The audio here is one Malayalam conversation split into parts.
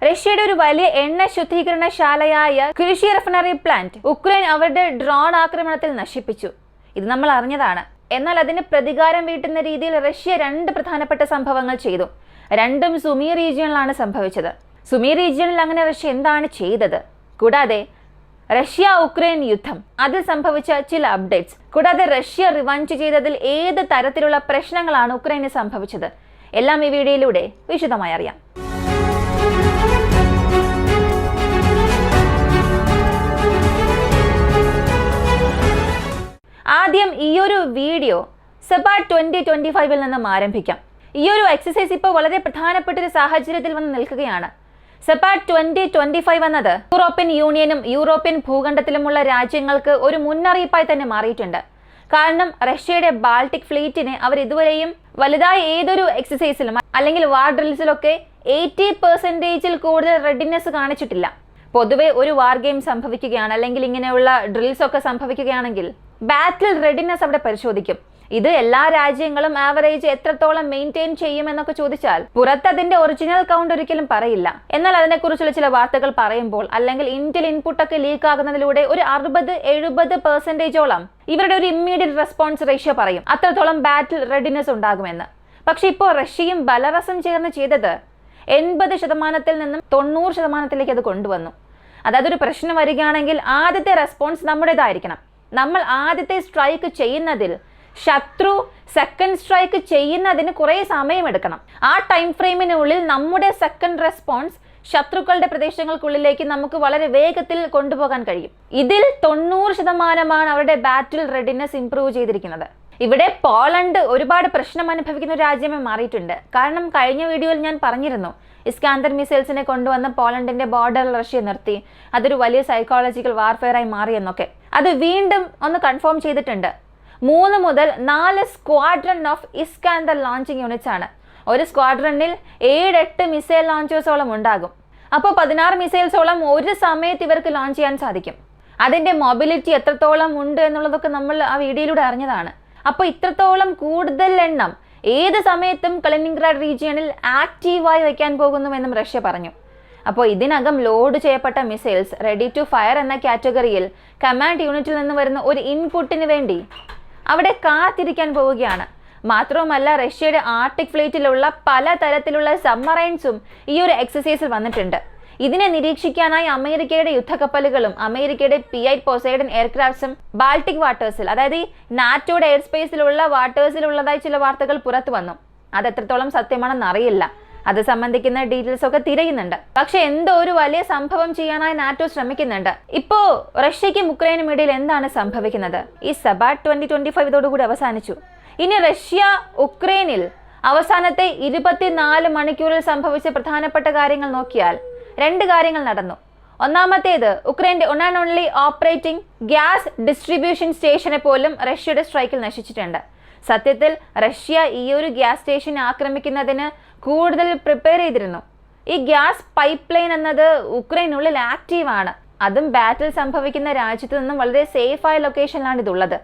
റഷ്യയുടെ ഒരു വലിയ എണ്ണ ശുദ്ധീകരണശാലയായ ക്രിഷി റിഫൈനറി പ്ലാന്റ് ഉക്രൈൻ അവരുടെ ഡ്രോൺ ആക്രമണത്തിൽ നശിപ്പിച്ചു. ഇത് നമ്മൾ അറിഞ്ഞതാണ്. എന്നാൽ അതിന് പ്രതികാരം വീട്ടുന്ന രീതിയിൽ റഷ്യ 2 പ്രധാനപ്പെട്ട സംഭവങ്ങൾ ചെയ്തു. രണ്ടും സുമി റീജിയനിലാണ് സംഭവിച്ചത്. സുമി റീജിയനിൽ അങ്ങനെ റഷ്യ എന്താണ് ചെയ്തത്? കൂടാതെ റഷ്യ ഉക്രൈൻ യുദ്ധം അതിൽ സംഭവിച്ച ചില അപ്ഡേറ്റ്സ്, കൂടാതെ റഷ്യ റിവഞ്ച് ചെയ്തതിൽ ഏത് തരത്തിലുള്ള പ്രശ്നങ്ങളാണ് ഉക്രൈന് സംഭവിച്ചത്, എല്ലാം ഈ വീഡിയോയിലൂടെ വിശദമായി അറിയാം. ആദ്യം ഈയൊരു വീഡിയോ സെബാട്ട് 2025 നിന്നും ആരംഭിക്കാം. ഈയൊരു എക്സസൈസ് ഇപ്പോൾ വളരെ പ്രധാനപ്പെട്ട ഒരു സാഹചര്യത്തിൽ വന്ന് നിൽക്കുകയാണ്. സെബാട്ട് 2025 എന്നത് യൂറോപ്യൻ യൂണിയനും യൂറോപ്യൻ ഭൂഖണ്ഡത്തിലുമുള്ള രാജ്യങ്ങൾക്ക് ഒരു മുന്നറിയിപ്പായി തന്നെ മാറിയിട്ടുണ്ട്. കാരണം റഷ്യയുടെ ബാൾട്ടിക് ഫ്ലീറ്റിനെ അവർ ഇതുവരെയും വലുതായ ഏതൊരു എക്സസൈസിലും അല്ലെങ്കിൽ വാർ ഡ്രിൽസിലൊക്കെ 80% കൂടുതൽ റെഡിനെസ് കാണിച്ചിട്ടില്ല. പൊതുവെ ഒരു വാർ ഗെയിം സംഭവിക്കുകയാണ് അല്ലെങ്കിൽ ഇങ്ങനെയുള്ള ഡ്രിൽസ് ഒക്കെ സംഭവിക്കുകയാണെങ്കിൽ ബാറ്റിൽ റെഡിനെസ് അവിടെ പരിശോധിക്കും. ഇത് എല്ലാ രാജ്യങ്ങളും ആവറേജ് എത്രത്തോളം മെയിൻറ്റെയിൻ ചെയ്യുമെന്നൊക്കെ ചോദിച്ചാൽ പുറത്ത് അതിന്റെ ഒറിജിനൽ കൗണ്ട് ഒരിക്കലും പറയില്ല. എന്നാൽ അതിനെക്കുറിച്ചുള്ള ചില വാർത്തകൾ പറയുമ്പോൾ അല്ലെങ്കിൽ ഇന്ത്യൻ ഇൻപുട്ടൊക്കെ ലീക്ക് ആകുന്നതിലൂടെ ഒരു 60-70% ഇവരുടെ ഒരു ഇമ്മീഡിയറ്റ് റെസ്പോൺസ് റേഷ്യോ പറയും അത്രത്തോളം ബാറ്റിൽ റെഡിനെസ് ഉണ്ടാകുമെന്ന്. പക്ഷെ ഇപ്പോൾ റഷ്യയും ബെലാറസും ചേർന്ന് ചെയ്തത് 80% നിന്നും 90% അത് കൊണ്ടുവന്നു. അതായത് ഒരു പ്രശ്നം വരികയാണെങ്കിൽ ആദ്യത്തെ റെസ്പോൺസ് നമ്മുടേതായിരിക്കണം. നമ്മൾ ആദ്യത്തെ സ്ട്രൈക്ക് ചെയ്യുന്നതിൽ ശത്രു സെക്കൻഡ് സ്ട്രൈക്ക് ചെയ്യുന്നതിന് കുറേ സമയമെടുക്കണം. ആ ടൈം ഫ്രെയിമിനുള്ളിൽ നമ്മുടെ സെക്കൻഡ് റെസ്പോൺസ് ശത്രുക്കളുടെ പ്രദേശങ്ങൾക്കുള്ളിലേക്ക് നമുക്ക് വളരെ വേഗത്തിൽ കൊണ്ടുപോകാൻ കഴിയും. ഇതിൽ 90% അവരുടെ ബാറ്റിൽ റെഡിനെസ് ഇംപ്രൂവ് ചെയ്തിരിക്കുന്നത്. ഇവിടെ പോളണ്ട് ഒരുപാട് പ്രശ്നം അനുഭവിക്കുന്ന ഒരു രാജ്യമായി മാറിയിട്ടുണ്ട്. കാരണം കഴിഞ്ഞ വീഡിയോയിൽ ഞാൻ പറഞ്ഞിരുന്നു, ഇസ്കാന്ദർ മിസൈൽസിനെ കൊണ്ടുവന്ന് പോളണ്ടിന്റെ ബോർഡറിൽ റഷ്യ നിർത്തി. അതൊരു വലിയ സൈക്കോളജിക്കൽ വാർഫെയർ ആയി മാറിയെന്നൊക്കെ. അത് വീണ്ടും ഒന്ന് കൺഫേം ചെയ്തിട്ടുണ്ട്. 3 മുതൽ 4 സ്ക്വാഡ്രൺ ഓഫ് ഇസ്കാന്ദർ ലോഞ്ചിങ് യൂണിറ്റ്സ് ആണ്. ഒരു സ്ക്വാഡ്രണിൽ 7-8 മിസൈൽ ലോഞ്ചേഴ്സോളം ഉണ്ടാകും. അപ്പോൾ 16 മിസൈൽസോളം ഒരു സമയത്ത് ഇവർക്ക് ലോഞ്ച് ചെയ്യാൻ സാധിക്കും. അതിന്റെ മൊബിലിറ്റി എത്രത്തോളം ഉണ്ട് എന്നുള്ളതൊക്കെ നമ്മൾ ആ വീഡിയോയിലൂടെ അറിഞ്ഞതാണ്. അപ്പോൾ ഇത്രത്തോളം കൂടുതൽ എണ്ണം ഏത് സമയത്തും കലിനിൻഗ്രാഡ് റീജിയണിൽ ആക്റ്റീവായി വയ്ക്കാൻ പോകുന്നുവെന്നും റഷ്യ പറഞ്ഞു. അപ്പോൾ ഇതിനകം ലോഡ് ചെയ്യപ്പെട്ട മിസൈൽസ് റെഡി ടു ഫയർ എന്ന കാറ്റഗറിയിൽ കമാൻഡ് യൂണിറ്റിൽ നിന്ന് വരുന്ന ഒരു ഇൻപുട്ടിന് വേണ്ടി അവിടെ കാത്തിരിക്കാൻ പോവുകയാണ്. മാത്രവുമല്ല റഷ്യയുടെ ആർട്ടിക് ഫ്ലീറ്റിലുള്ള പല തരത്തിലുള്ള സബ്മറൈൻസും ഈ ഒരു എക്സസൈസിൽ വന്നിട്ടുണ്ട്. ഇതിനെ നിരീക്ഷിക്കാനായി അമേരിക്കയുടെ യുദ്ധക്കപ്പലുകളും അമേരിക്കയുടെ P-8 പോസൈഡൻ എയർക്രാഫ്റ്റ്സും ബാൾട്ടിക് വാട്ടേഴ്സിൽ, അതായത് നാറ്റോയുടെ എയർ സ്പേസിലുള്ള വാട്ടേഴ്സിലുള്ളതായി ചില വാർത്തകൾ പുറത്തു വന്നു. അത് എത്രത്തോളം സത്യമാണെന്ന് അറിയില്ല. അത് സംബന്ധിക്കുന്ന ഡീറ്റെയിൽസ് ഒക്കെ തിരയുന്നുണ്ട്. പക്ഷെ എന്തോ ഒരു വലിയ സംഭവം ചെയ്യാനായി നാറ്റോ ശ്രമിക്കുന്നുണ്ട്. ഇപ്പോ റഷ്യക്കും ഉക്രൈനും ഇടയിൽ എന്താണ് സംഭവിക്കുന്നത്? ഈ സെബാട്ട് 2025 ഇതോടുകൂടി അവസാനിച്ചു. ഇനി റഷ്യ ഉക്രൈനിൽ അവസാനത്തെ 24 മണിക്കൂറിൽ സംഭവിച്ച പ്രധാനപ്പെട്ട കാര്യങ്ങൾ നോക്കിയാൽ 2 കാര്യങ്ങൾ നടന്നു. ഒന്നാമത്തേത്, ഉക്രൈന്റെ one and only operating gas distribution സ്റ്റേഷനെ പോലും റഷ്യയുടെ സ്ട്രൈക്കിൽ നശിച്ചിട്ടുണ്ട്. സത്യത്തിൽ റഷ്യ ഈ ഒരു ഗ്യാസ് സ്റ്റേഷൻ ആക്രമിക്കുന്നതിന് കൂടുതൽ പ്രിപ്പയർ ചെയ്തിരുന്നു. ഈ ഗ്യാസ് പൈപ്പ് ലൈൻ എന്നത് ഉക്രൈനുള്ളിൽ ആക്റ്റീവാണ്. അതും ബാറ്റിൽ സംഭവിക്കുന്ന രാജ്യത്ത് നിന്നും വളരെ സേഫായ ലൊക്കേഷനിലാണ് ഇതുള്ളത്.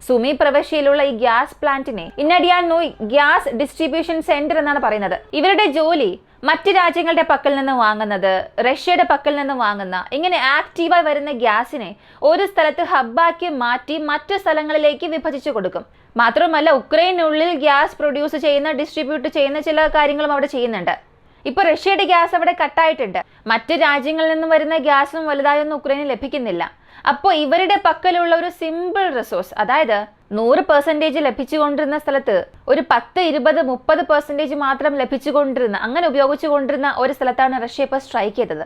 സുമി പ്രവിശ്യയിലുള്ള ഈ ഗ്യാസ് പ്ലാന്റിനെ ഇന്നഡിയാനോയ് ഗ്യാസ് ഡിസ്ട്രിബ്യൂഷൻ സെന്റർ എന്നാണ് പറയുന്നത്. ഇവരുടെ ജോലി മറ്റ് രാജ്യങ്ങളുടെ പക്കൽ നിന്ന് വാങ്ങുന്നത്, റഷ്യയുടെ പക്കൽ നിന്ന് വാങ്ങുന്ന ഇങ്ങനെ ആക്റ്റീവായി വരുന്ന ഗ്യാസിനെ ഒരു സ്ഥലത്ത് ഹബ്ബാക്കി മാറ്റി മറ്റു സ്ഥലങ്ങളിലേക്ക് വിഭജിച്ചു കൊടുക്കും. മാത്രമല്ല ഉക്രൈനുള്ളിൽ ഗ്യാസ് പ്രൊഡ്യൂസ് ചെയ്യുന്ന ഡിസ്ട്രിബ്യൂട്ട് ചെയ്യുന്ന ചില കാര്യങ്ങളും അവിടെ ചെയ്യുന്നുണ്ട്. ഇപ്പോൾ റഷ്യയുടെ ഗ്യാസ് അവിടെ കട്ടായിട്ടുണ്ട്. മറ്റ് രാജ്യങ്ങളിൽ നിന്നും വരുന്ന ഗ്യാസും വലുതായൊന്നും ഉക്രൈന് ലഭിക്കുന്നില്ല. അപ്പോൾ ഇവരുടെ പക്കലുള്ള ഒരു സിമ്പിൾ റിസോഴ്സ്, അതായത് 100% ലഭിച്ചുകൊണ്ടിരുന്ന സ്ഥലത്ത് ഒരു 10-20-30% മാത്രം ലഭിച്ചുകൊണ്ടിരുന്ന, അങ്ങനെ ഉപയോഗിച്ചുകൊണ്ടിരുന്ന ഒരു സ്ഥലത്താണ് റഷ്യ ഇപ്പോൾ സ്ട്രൈക്ക് ചെയ്തത്.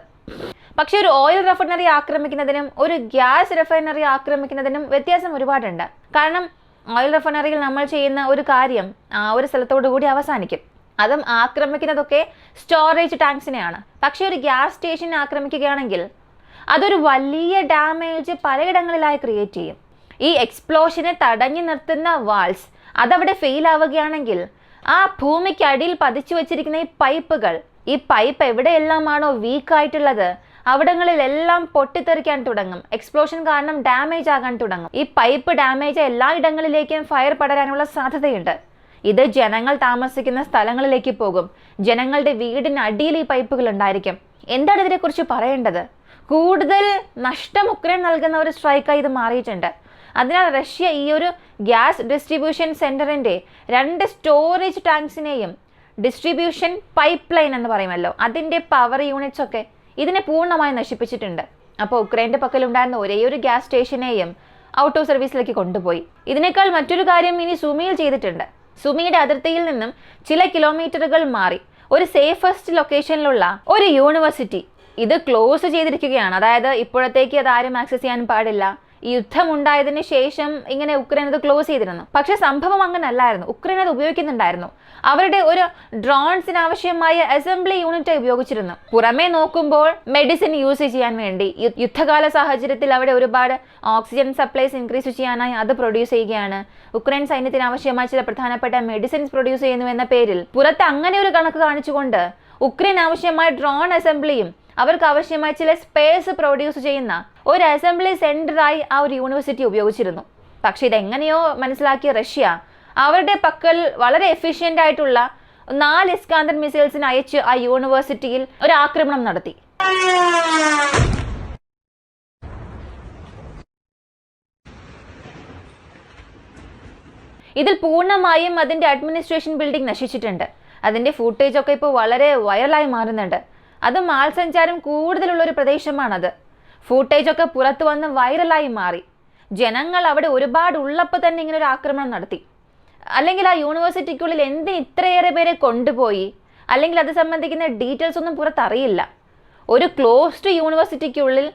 പക്ഷെ ഒരു ഓയിൽ റിഫൈനറി ആക്രമിക്കുന്നതിനും ഒരു ഗ്യാസ് റിഫൈനറി ആക്രമിക്കുന്നതിനും വ്യത്യാസം ഒരുപാടുണ്ട്. കാരണം ഓയിൽ റിഫൈനറിയിൽ നമ്മൾ ചെയ്യുന്ന ഒരു കാര്യം ആ ഒരു സ്ഥലത്തോടു കൂടി അവസാനിക്കും. അതും ആക്രമിക്കുന്നതൊക്കെ സ്റ്റോറേജ് ടാങ്ക്സിനെയാണ്. പക്ഷെ ഒരു ഗ്യാസ് സ്റ്റേഷൻ ആക്രമിക്കുകയാണെങ്കിൽ അതൊരു വലിയ ഡാമേജ് പലയിടങ്ങളിലായി ക്രിയേറ്റ് ചെയ്യും. ഈ എക്സ്പ്ലോഷനെ തടഞ്ഞു നിർത്തുന്ന വാൾസ് അതവിടെ ഫെയിൽ ആവുകയാണെങ്കിൽ ആ ഭൂമിക്കടിയിൽ പതിച്ചു വെച്ചിരിക്കുന്ന ഈ പൈപ്പ് എവിടെയെല്ലാമാണോ വീക്കായിട്ടുള്ളത് അവിടങ്ങളിലെല്ലാം പൊട്ടിത്തെറിക്കാൻ തുടങ്ങും. എക്സ്പ്ലോഷൻ കാരണം ഡാമേജ് ആകാൻ തുടങ്ങും. ഈ പൈപ്പ് ഡാമേജ് എല്ലാ ഇടങ്ങളിലേക്കും ഫയർ പടരാനുള്ള സാധ്യതയുണ്ട്. ഇത് ജനങ്ങൾ താമസിക്കുന്ന സ്ഥലങ്ങളിലേക്ക് പോകും. ജനങ്ങളുടെ വീടിനടിയിൽ ഈ പൈപ്പുകൾ ഉണ്ടായിരിക്കും. എന്താണ് ഇതിനെക്കുറിച്ച് പറയേണ്ടത്? കൂടുതൽ നഷ്ടം ഉക്രൈൻ നൽകുന്ന ഒരു സ്ട്രൈക്കായി ഇത് മാറിയിട്ടുണ്ട്. അതിനാൽ റഷ്യ ഈ ഒരു ഗ്യാസ് ഡിസ്ട്രിബ്യൂഷൻ സെന്ററിന്റെ 2 സ്റ്റോറേജ് ടാങ്ക്സിനെയും ഡിസ്ട്രിബ്യൂഷൻ പൈപ്പ് ലൈൻ എന്ന് പറയുമല്ലോ, അതിന്റെ പവർ യൂണിറ്റ്സ് ഒക്കെ ഇതിനെ പൂർണ്ണമായി നശിപ്പിച്ചിട്ടുണ്ട്. അപ്പോൾ ഉക്രൈന്റെ പക്കലുണ്ടായിരുന്ന ഒരേ ഒരു ഗ്യാസ് സ്റ്റേഷനെയും ഔട്ട് ഓഫ് സർവീസിലേക്ക് കൊണ്ടുപോയി. ഇതിനേക്കാൾ മറ്റൊരു കാര്യം ഇനി സുമിയിൽ ചെയ്തിട്ടുണ്ട്. സുമിയുടെ അതിർത്തിയിൽ നിന്നും ചില കിലോമീറ്ററുകൾ മാറി ഒരു സേഫസ്റ്റ് ലൊക്കേഷനിലുള്ള ഒരു യൂണിവേഴ്സിറ്റി ഇത് ക്ലോസ് ചെയ്തിരിക്കുകയാണ്. അതായത് ഇപ്പോഴത്തേക്ക് അത് ആരും ആക്സസ് ചെയ്യാൻ പാടില്ല. ഈ യുദ്ധം ഉണ്ടായതിനു ശേഷം ഇങ്ങനെ ഉക്രൈൻ അത് ക്ലോസ് ചെയ്തിരുന്നു. പക്ഷെ സംഭവം അങ്ങനെ അല്ലായിരുന്നു. ഉക്രൈൻ അത് ഉപയോഗിക്കുന്നുണ്ടായിരുന്നു. അവരുടെ ഒരു ഡ്രോൺസിന് ആവശ്യമായ അസംബ്ലി യൂണിറ്റ് ഉപയോഗിച്ചിരുന്നു. പുറമേ നോക്കുമ്പോൾ മെഡിസിൻ യൂസ് ചെയ്യാൻ വേണ്ടി യുദ്ധകാല സാഹചര്യത്തിൽ അവിടെ ഒരുപാട് ഓക്സിജൻ സപ്ലൈസ് ഇൻക്രീസ് ചെയ്യാനായി അത് പ്രൊഡ്യൂസ് ചെയ്യുകയാണ്. ഉക്രൈൻ സൈന്യത്തിന് ആവശ്യമായ ചില പ്രധാനപ്പെട്ട മെഡിസിൻസ് പ്രൊഡ്യൂസ് ചെയ്യുന്നു എന്ന പേരിൽ പുറത്ത് അങ്ങനെ ഒരു കണക്ക് കാണിച്ചുകൊണ്ട് ഉക്രൈൻ ആവശ്യമായ ഡ്രോൺ അസംബ്ലിയും അവർക്ക് ആവശ്യമായ ചില സ്പേസ് പ്രൊഡ്യൂസ് ചെയ്യുന്ന ഒരു അസംബ്ലി സെന്ററായി ആ ഒരു യൂണിവേഴ്സിറ്റി ഉപയോഗിച്ചിരുന്നു. പക്ഷെ ഇതെങ്ങനെയോ മനസ്സിലാക്കിയ റഷ്യ അവരുടെ പക്കൽ വളരെ എഫിഷ്യന്റ് ആയിട്ടുള്ള 4 ഇസ്കാന്ദർ മിസൈൽസിന് അയച്ച് ആ യൂണിവേഴ്സിറ്റിയിൽ ഒരു ആക്രമണം നടത്തി. ഇതിൽ പൂർണ്ണമായും അതിന്റെ അഡ്മിനിസ്ട്രേഷൻ ബിൽഡിംഗ് നശിച്ചിട്ടുണ്ട്. അതിന്റെ ഫുട്ടേജ് ഒക്കെ ഇപ്പോൾ വളരെ വൈറലായി മാറുന്നുണ്ട്. അത് ആൾസഞ്ചാരം കൂടുതലുള്ള ഒരു പ്രദേശമാണത്. ഫുട്ടേജ് ഒക്കെ പുറത്തു വന്ന് വൈറലായി മാറി. ജനങ്ങൾ അവിടെ ഒരുപാട് ഉള്ളപ്പോൾ തന്നെ ഇങ്ങനെ ഒരു ആക്രമണം നടത്തി. അല്ലെങ്കിൽ ആ യൂണിവേഴ്സിറ്റിക്കുള്ളിൽ എന്തിന് ഇത്രയേറെ പേരെ കൊണ്ടുപോയി, അല്ലെങ്കിൽ അത് സംബന്ധിക്കുന്ന ഡീറ്റെയിൽസ് ഒന്നും പുറത്തറിയില്ല. ഒരു ക്ലോസ്ഡ് യൂണിവേഴ്സിറ്റിക്കുള്ളിൽ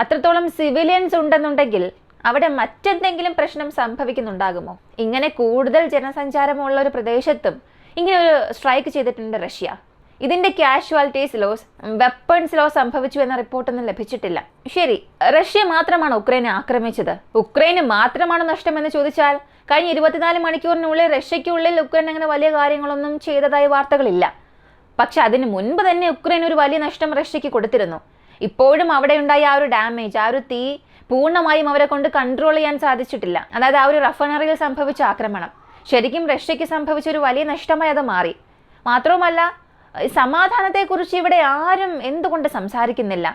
അത്രത്തോളം സിവിലിയൻസ് ഉണ്ടെന്നുണ്ടെങ്കിൽ അവിടെ മറ്റെന്തെങ്കിലും പ്രശ്നം സംഭവിക്കുന്നുണ്ടാകുമോ? ഇങ്ങനെ കൂടുതൽ ജനസഞ്ചാരമുള്ള ഒരു പ്രദേശത്തും ഇങ്ങനെ ഒരു സ്ട്രൈക്ക് ചെയ്തിട്ടുണ്ട് റഷ്യ. ഇതിന്റെ കാഷ്വാലിറ്റീസ് ലോസ്, വെപ്പൺസ് ലോസ് സംഭവിച്ചു എന്ന റിപ്പോർട്ടൊന്നും ലഭിച്ചിട്ടില്ല. ശരി, റഷ്യ മാത്രമാണ് ഉക്രൈനെ ആക്രമിച്ചത്? ഉക്രൈന് മാത്രമാണ് നഷ്ടമെന്ന് ചോദിച്ചാൽ കഴിഞ്ഞ 24 മണിക്കൂറിനുള്ളിൽ റഷ്യയ്ക്കുള്ളിൽ ഉക്രൈൻ അങ്ങനെ വലിയ കാര്യങ്ങളൊന്നും ചെയ്തതായി വാർത്തകളില്ല. പക്ഷെ അതിന് മുൻപ് തന്നെ ഉക്രൈൻ ഒരു വലിയ നഷ്ടം റഷ്യയ്ക്ക് കൊടുത്തിരുന്നു. ഇപ്പോഴും അവിടെ ഉണ്ടായ ആ ഒരു ഡാമേജ്, ആ ഒരു തീ പൂർണ്ണമായും അവരെ കൊണ്ട് കൺട്രോൾ ചെയ്യാൻ സാധിച്ചിട്ടില്ല. അതായത് ആ ഒരു റഫൈനറിയിൽ സംഭവിച്ച ആക്രമണം ശരിക്കും റഷ്യയ്ക്ക് സംഭവിച്ച ഒരു വലിയ നഷ്ടമായി അത് മാറി. മാത്രവുമല്ല, സമാധാനത്തെക്കുറിച്ച് ഇവിടെ ആരും എന്തുകൊണ്ട് സംസാരിക്കുന്നില്ല?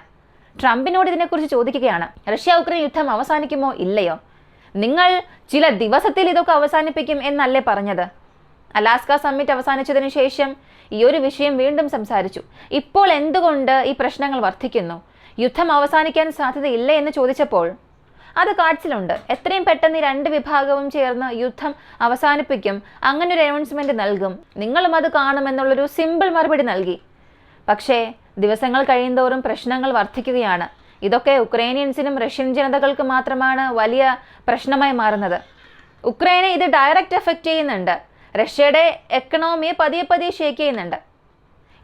ട്രംപിനോട് ഇതിനെക്കുറിച്ച് ചോദിക്കുകയാണ്. റഷ്യ ഉക്രൈൻ യുദ്ധം അവസാനിക്കുമോ ഇല്ലയോ? നിങ്ങൾ ചില ദിവസത്തിൽ ഇതൊക്കെ അവസാനിപ്പിക്കും എന്നല്ലേ പറഞ്ഞത്? അലാസ്ക സമ്മിറ്റ് അവസാനിച്ചതിന് ശേഷം ഈ ഒരു വിഷയം വീണ്ടും സംസാരിച്ചു. ഇപ്പോൾ എന്തുകൊണ്ട് ഈ പ്രശ്നങ്ങൾ വർദ്ധിക്കുന്നു? യുദ്ധം അവസാനിക്കാൻ സാധ്യതയില്ല എന്ന് ചോദിച്ചപ്പോൾ അത് കാഴ്ചയിലുണ്ട്. എത്രയും പെട്ടെന്ന് ഈ 2 വിഭാഗവും ചേർന്ന് യുദ്ധം അവസാനിപ്പിക്കും, അങ്ങനെ ഒരു അനൗൺസ്മെന്റ് നൽകും, നിങ്ങളും അത് കാണുമെന്നുള്ളൊരു സിമ്പിൾ മറുപടി നൽകി. പക്ഷേ ദിവസങ്ങൾ കഴിയുന്തോറും പ്രശ്നങ്ങൾ വർദ്ധിക്കുകയാണ്. ഇതൊക്കെ ഉക്രൈനിയൻസിനും റഷ്യൻ ജനതകൾക്ക് മാത്രമാണ് വലിയ പ്രശ്നമായി മാറുന്നത്. ഉക്രൈനെ ഇത് ഡയറക്റ്റ് എഫക്റ്റ് ചെയ്യുന്നുണ്ട്. റഷ്യയുടെ എക്കണോമിയെ പതിയെ ഷേക്ക് ചെയ്യുന്നുണ്ട്.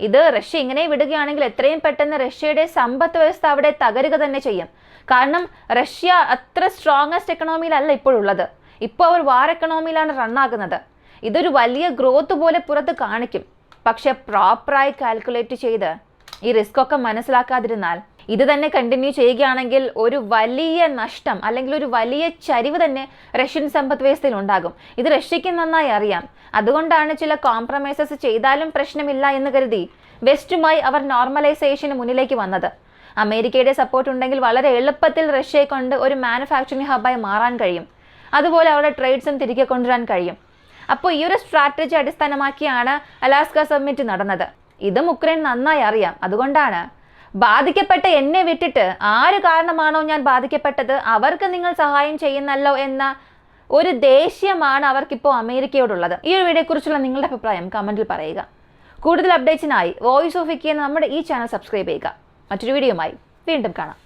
ഇത് റഷ്യ ഇങ്ങനെ വിടുകയാണെങ്കിൽ എത്രയും പെട്ടെന്ന് റഷ്യയുടെ സമ്പദ് വ്യവസ്ഥ അവിടെ തകരുക തന്നെ ചെയ്യും. കാരണം റഷ്യ അത്ര സ്ട്രോങ്ങസ്റ്റ് എക്കണോമിയിലല്ല ഇപ്പോഴുള്ളത്. ഇപ്പോൾ അവർ വാർ എക്കണോമിയിലാണ് റണ്ണാക്കുന്നത്. ഇതൊരു വലിയ ഗ്രോത്ത് പോലെ പുറത്ത് കാണിക്കും. പക്ഷെ പ്രോപ്പറായി കാൽക്കുലേറ്റ് ചെയ്ത് ഈ റിസ്ക് ഒക്കെ മനസ്സിലാക്കാതിരുന്നാൽ, ഇത് തന്നെ കണ്ടിന്യൂ ചെയ്യുകയാണെങ്കിൽ ഒരു വലിയ നഷ്ടം അല്ലെങ്കിൽ ഒരു വലിയ ചരിവ് തന്നെ റഷ്യൻ സമ്പദ് വ്യവസ്ഥയിൽ ഉണ്ടാകും. ഇത് റഷ്യയ്ക്ക് നന്നായി അറിയാം. അതുകൊണ്ടാണ് ചില കോംപ്രമൈസസ് ചെയ്താലും പ്രശ്നമില്ല എന്ന് കരുതി വെസ്റ്റുമായി അവർ നോർമലൈസേഷന് മുന്നിലേക്ക് വന്നത്. അമേരിക്കയുടെ സപ്പോർട്ട് ഉണ്ടെങ്കിൽ വളരെ എളുപ്പത്തിൽ റഷ്യയെ കൊണ്ട് ഒരു മാനുഫാക്ചറിംഗ് ഹബ്ബായി മാറാൻ കഴിയും. അതുപോലെ അവരുടെ ട്രേഡ്സും തിരികെ കൊണ്ടുവരാൻ കഴിയും. അപ്പോൾ ഈ ഒരു സ്ട്രാറ്റജി അടിസ്ഥാനമാക്കിയാണ് അലാസ്ക സമ്മിറ്റ് നടന്നത്. ഇതും ഉക്രൈൻ നന്നായി അറിയാം. അതുകൊണ്ടാണ് ബാധിക്കപ്പെട്ട എന്നെ വിട്ടിട്ട് ആര് കാരണമാണോ ഞാൻ ബാധിക്കപ്പെട്ടത് അവർക്ക് നിങ്ങൾ സഹായം ചെയ്യുന്നല്ലോ എന്ന ഒരു ദേഷ്യമാണ് അവർക്കിപ്പോൾ അമേരിക്കയോടുള്ളത്. ഈ ഒരു വീഡിയോയെക്കുറിച്ചുള്ള നിങ്ങളുടെ അഭിപ്രായം കമന്റിൽ പറയുക. കൂടുതൽ അപ്ഡേറ്റ്സിനായി വോയിസ് ഓഫ് വിക്കി എന്ന നമ്മുടെ ഈ ചാനൽ സബ്സ്ക്രൈബ് ചെയ്യുക. മറ്റൊരു വീഡിയോയുമായി വീണ്ടും കാണാം.